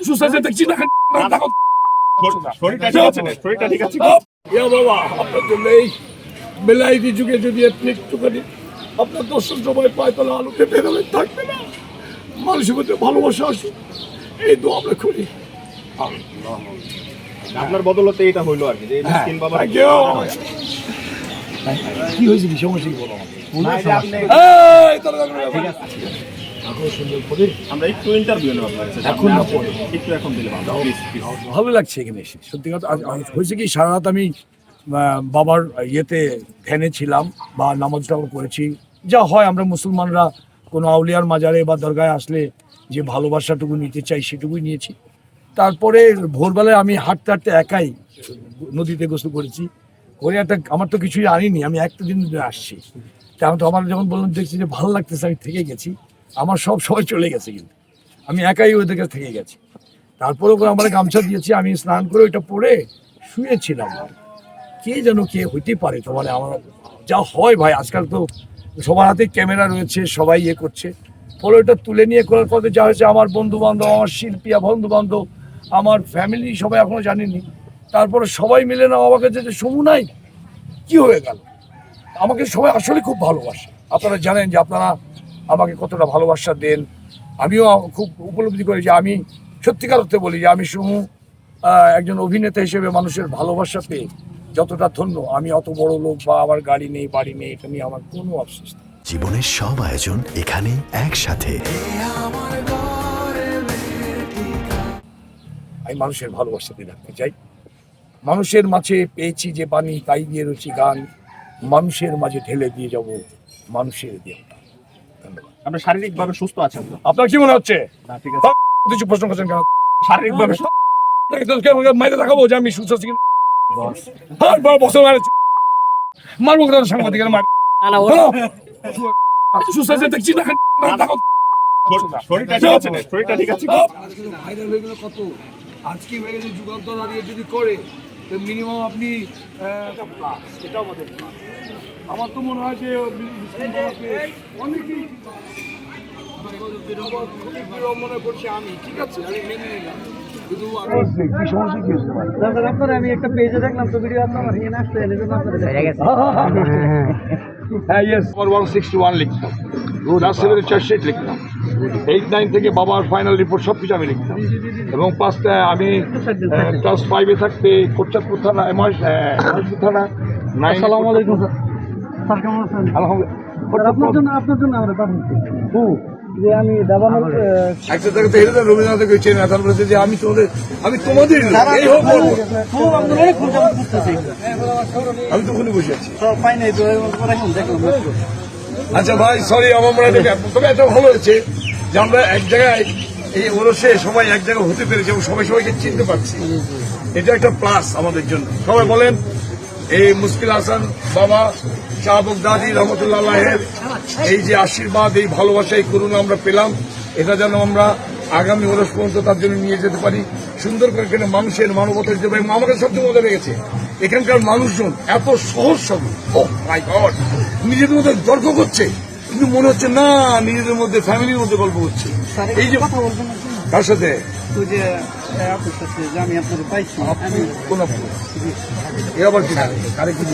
সুস্থ আছে দেখছি না শরীরটা ঠিক আছে? বাবা আপনার জন্য এই বেলাইটি যুগে যদি আপনি একটুখানি আপনার দর্শন সময় পায় তাহলে আলোতে বেরোবে থাকবে না, মানুষের মধ্যে ভালোবাসা আসুক, এই তো আমরা করি। আপনার বদলতে এটা হইলো আর কি যে মিসকিন বাবা কি হয়েছে, কি সমস্যা, কি বলো আমরা একটু ইন্টারভিউ নেব আপনার কাছে এখন না পরে একটু এখন দিলে ভালো ভালো লাগছে এখানে এসে। সত্যি কথা হয়েছে কি, সারা রাত আমি বাবার ইয়েতে ধ্যানে ছিলাম বা নামাজ টামাজ করেছি, যা হয় আমরা মুসলমানরা কোনো আউলিয়ার মাজারে বা দরগায় আসলে যে ভালোবাসাটুকু নিতে চাই সেটুকুই নিয়েছি। তারপরে ভোরবেলায় আমি হাঁটতে হাঁটতে একাই নদীতে গোসল করেছি, করে একটা আমার তো কিছুই আনিনি, আমি একটা দিন আসছি, তেমন তো আমার যখন বললাম দেখছি যে ভালো লাগতেছে আমি থেকে গেছি, আমার সব সময় চলে গেছে, কিন্তু আমি একাই ওদের কাছে থেকে গেছি। তারপরে ওরা আমার গামছা দিয়েছি, আমি স্নান করে ওইটা পরে শুয়েছিলাম। কে যেন কে হইতে পারে, তো মানে আমার যা হয় ভাই, আজকাল তো সবার হাতে ক্যামেরা রয়েছে, সবাই ইয়ে করছে, ফলে ওটা তুলে নিয়ে করার পথে যা হয়েছে, আমার বন্ধু বান্ধব, আমার শিল্পীয়া বন্ধু বান্ধব, আমার ফ্যামিলি সবাই এখনো জানেনি, তারপরে সবাই মিলে না আমাকে যে সমু নাই কি হয়ে গেল, আমাকে সবাই আসলে খুব ভালোবাসে। আপনারা জানেন যে আপনারা আমাকে কতটা ভালোবাসা দেন, আমিও খুব উপলব্ধি করি যে আমি সত্যিকার অর্থে বলি যে আমি সমু একজন অভিনেতা হিসেবে মানুষের ভালোবাসা পেয়ে যতটা ধন্য, আমি অত বড় লোক বা আমার গাড়ি নেই বাড়ি নেই এটা নিয়ে আমার কোনো আফসোস নেই। জীবনের সব আয়োজন এখানে একসাথে। আমি মানুষের ভালোবাসা দিয়ে রাখতে চাই, মানুষের মাঝে পেয়েছি যে পানি তাই দিয়ে রয়েছি গান, মানুষের মাঝে ঢেলে দিয়ে যাব মানুষের দিয়ে। ধন্যবাদ। আপনি শারীরিকভাবে সুস্থ আছেন তো? আপনার কি মনে হচ্ছে? না, ঠিক আছে। কিছু প্রশ্ন করছেন কেন? শারীরিকভাবে মাইরে দেখাবো যে আমি সুস্থ আছি কিনা? বছর মারবো সাংবাদিকের মার সুস্থ আছে দেখছি না শরীরটা ঠিক আছে? ভাইরাল হয়ে গেল কত, আজকে হয়ে গেছে যুগান্তর দাঁড়িয়ে যদি করে মিনিমাম আপনি এটাও আমাদের আমার তো মনে হয় যে অনেকেই মনে করছে আমি ঠিক আছে, আমি মেনে নিলাম, কিন্তু কি সমস্যা কি হয়েছে? আমি একটা পেজে দেখলাম তো ভিডিও আপনার আসতে হ্যাঁ, ইয়েস 161 লিখতাম, ক্লাস 7-এর চার্জশিট লিখতাম, 8-9 থেকে বাবার ফাইনাল রিপোর্ট সব কিছু আমি লিখতাম, এবং 5টা আমি ক্লাস 5-এ থাকতে কোটচাঁদপুর থানা মহেশপুর থানা 9। আসসালামু আলাইকুম স্যার, কেমন আছেন? আলহামদুলিল্লাহ। আপনার জন্য আমরা পাঠাচ্ছি যে আমি দাবানল একটা জায়গাতে হেরে দেন, রবীন্দ্রনাথ চেন এখন বলেছে যে আমি তোমাদের এই হোক আমি তো ওখানে বসে আছি। পাই নাই তো এখন দেখলাম। আচ্ছা ভাই সরি, আমার মনে হয় তবে এটা ভালো হয়েছে যে আমরা এক জায়গায় এই ওরসে সবাই এক জায়গায় হতে পেরেছি এবং সবাই সবাইকে চিনতে পারছি, এটা একটা প্লাস আমাদের জন্য। সবাই বলেন এই মুশকিল হাসান বাবা শাহ বগদাদি রহমতুল্লাহের এই যে আশীর্বাদ, এই ভালোবাসা, এই করুণা আমরা পেলাম, এটা যেন আমরা আগামী ওরস পর্যন্ত তার জন্য নিয়ে যেতে পারি সুন্দর করে। এখানে মানুষের মানবতার জন্য আমাকে সবচেয়ে মজা লেগেছে এখানকার মানুষজন এত সহজ সরল, ও মাই গড, নিজেদের মধ্যে তর্ক করছে কিন্তু মনে হচ্ছে না নিজেদের মধ্যে ফ্যামিলির মধ্যে গল্প করছে। এই যে কথা বলবেন কার সাথে যে আপনার সাথে যে আমি আপনার পাইছি কোন এ আবার কি কারে কি